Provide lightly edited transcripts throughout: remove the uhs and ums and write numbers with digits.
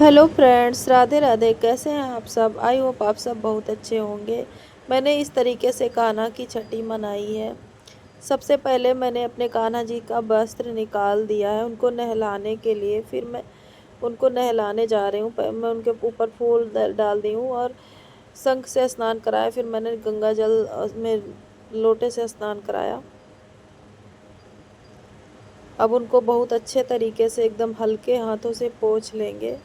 Hello friends, Radhe Radhe. कैसे हैं आप सब? आई होप आप सब बहुत अच्छे होंगे। मैंने इस तरीके से कान्हा की छठी मनाई है। सबसे पहले मैंने अपने कान्हा जी का वस्त्र निकाल दिया है उनको नहलाने के लिए। फिर मैं उनको नहलाने जा रही हूँ। मैं उनके ऊपर फूल डाल दी हूँ और शंख से स्नान कराया। फिर मैंने गंगा जल में लोटे से स्नान कराया। अब उनको बहुत अच्छे तरीके से एकदम हल्के हाथों से पोंछ लेंगे।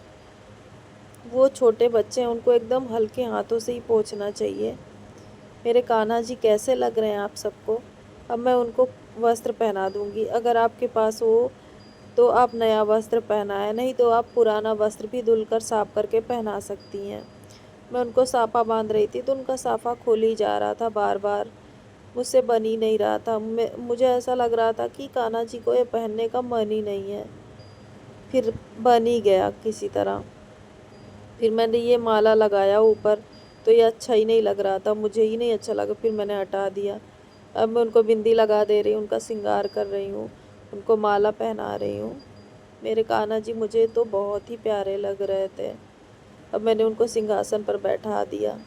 वो छोटे बच्चे हैं, उनको एकदम हल्के हाथों से ही पोंछना चाहिए। मेरे कान्हा जी कैसे लग रहे हैं आप सबको? अब मैं उनको वस्त्र पहना दूंगी। अगर आपके पास हो तो आप नया वस्त्र पहनाएं, नहीं तो आप पुराना वस्त्र भी धुलकर साफ करके पहना सकती हैं। मैं उनको साफा बांध रही थी तो उनका साफा खुल ही जा रहा था बार बार, मुझसे बन ही नहीं रहा था। मुझे ऐसा लग रहा था कि कान्हा जी को ये पहनने का मन ही नहीं है। फिर बन ही गया किसी तरह। फिर मैंने ये माला लगाया ऊपर, तो ये अच्छा ही नहीं लग रहा था, मुझे ही नहीं अच्छा लगा। फिर मैंने हटा दिया। अब मैं उनको बिंदी लगा दे रही हूँ, उनका श्रृंगार कर रही हूँ, उनको माला पहना रही हूँ। मेरे कान्हा जी मुझे तो बहुत ही प्यारे लग रहे थे। अब मैंने उनको सिंहासन पर बैठा दिया।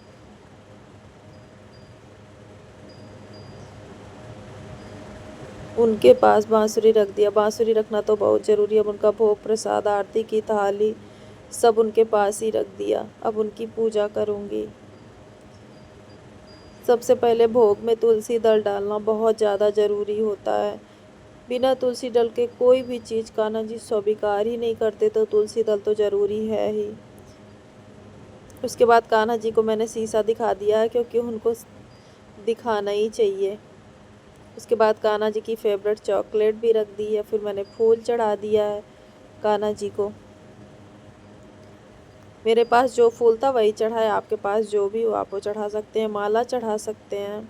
उनके पास बांसुरी रख दिया। बांसुरी रखना तो बहुत ज़रूरी है। अब उनका भोग प्रसाद, आरती की थाली सब उनके पास ही रख दिया। अब उनकी पूजा करूँगी। सबसे पहले भोग में तुलसी दल डालना बहुत ज़्यादा ज़रूरी होता है। बिना तुलसी दल के कोई भी चीज़ कान्हा जी स्वीकार ही नहीं करते, तो तुलसी दल तो ज़रूरी है ही। उसके बाद कान्हा जी को मैंने शीशा दिखा दिया है, क्योंकि उनको दिखाना ही चाहिए। उसके बाद कान्हा जी की फेवरेट चॉकलेट भी रख दी है। फिर मैंने फूल चढ़ा दिया है कान्हा जी को। मेरे पास जो फूल था वही चढ़ाए। आपके पास जो भी हो आप वो चढ़ा सकते हैं, माला चढ़ा सकते हैं।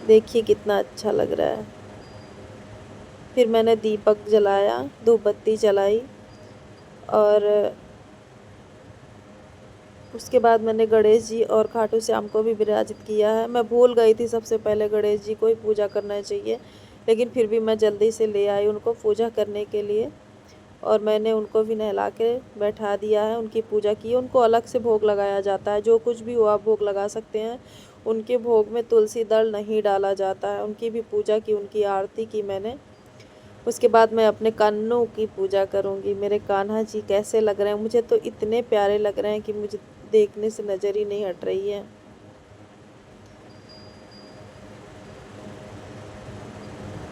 देखिए कितना अच्छा लग रहा है। फिर मैंने दीपक जलाया, धूप बत्ती जलाई और उसके बाद मैंने गणेश जी और खाटू श्याम को भी विराजित किया है। मैं भूल गई थी, सबसे पहले गणेश जी को ही पूजा करना चाहिए, लेकिन फिर भी मैं जल्दी से ले आई उनको पूजा करने के लिए। और मैंने उनको भी नहला के बैठा दिया है, उनकी पूजा की। उनको अलग से भोग लगाया जाता है। जो कुछ भी हो आप भोग लगा सकते हैं। उनके भोग में तुलसी दल नहीं डाला जाता है। उनकी भी पूजा की, उनकी आरती की मैंने। उसके बाद मैं अपने कान्हों की पूजा करूँगी। मेरे कान्हा जी कैसे लग रहे हैं? मुझे तो इतने प्यारे लग रहे हैं कि मुझे देखने से नज़र ही नहीं हट रही है।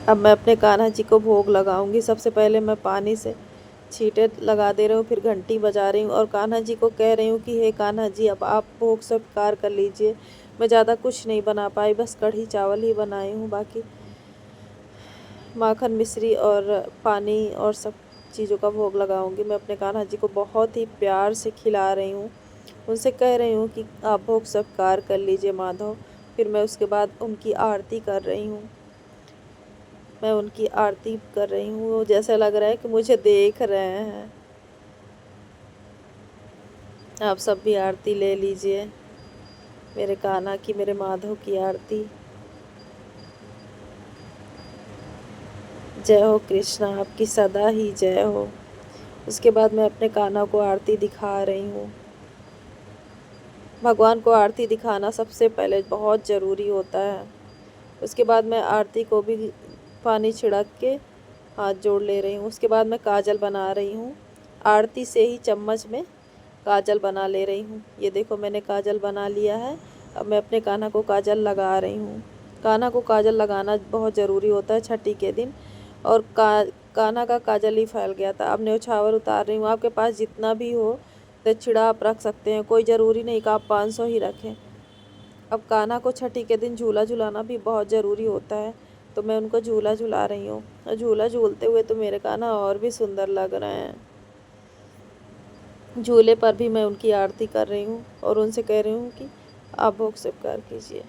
अब मैं अपने कान्हा जी को भोग लगाऊंगी। सबसे पहले मैं पानी से छींटे लगा दे रही हूँ, फिर घंटी बजा रही हूँ और कान्हा जी को कह रही हूँ कि हे कान्हा जी, अब आप भोग स्वीकार कर लीजिए। मैं ज़्यादा कुछ नहीं बना पाई, बस कढ़ी चावल ही बनाई हूँ। बाकी माखन मिश्री और पानी और सब चीज़ों का भोग लगाऊंगी। मैं अपने कान्हा जी को बहुत ही प्यार से खिला रही हूँ। उनसे कह रही हूँ कि आप भोग स्वीकार कर लीजिए माधव। फिर मैं उसके बाद उनकी आरती कर रही हूँ। मैं उनकी आरती कर रही हूँ। वो जैसा लग रहा है कि मुझे देख रहे हैं। आप सब भी आरती ले लीजिए, मेरे कान्हा की, मेरे माधव की आरती। जय हो कृष्णा, आपकी सदा ही जय हो। उसके बाद मैं अपने कान्हा को आरती दिखा रही हूँ। भगवान को आरती दिखाना सबसे पहले बहुत ज़रूरी होता है। उसके बाद मैं आरती को भी पानी छिड़क के हाथ जोड़ ले रही हूँ। उसके बाद मैं काजल बना रही हूँ। आरती से ही चम्मच में काजल बना ले रही हूँ। ये देखो मैंने काजल बना लिया है। अब मैं अपने कान्हा को काजल लगा रही हूँ। कान्हा को काजल लगाना बहुत ज़रूरी होता है छठी के दिन। और कान्हा का काजल ही फैल गया था। अब न्योछावर उतार रही हूँ। आपके पास जितना भी हो दक्षिणा आप रख सकते हैं, कोई ज़रूरी नहीं कि आप 500 ही रखें। अब कान्हा को छठी के दिन झूला झुलाना भी बहुत ज़रूरी होता है, तो मैं उनको झूला झुला रही हूँ। और झूला झूलते हुए तो मेरे कान्हा और भी सुंदर लग रहे हैं। झूले पर भी मैं उनकी आरती कर रही हूँ और उनसे कह रही हूँ कि आप भोग स्वीकार कीजिए।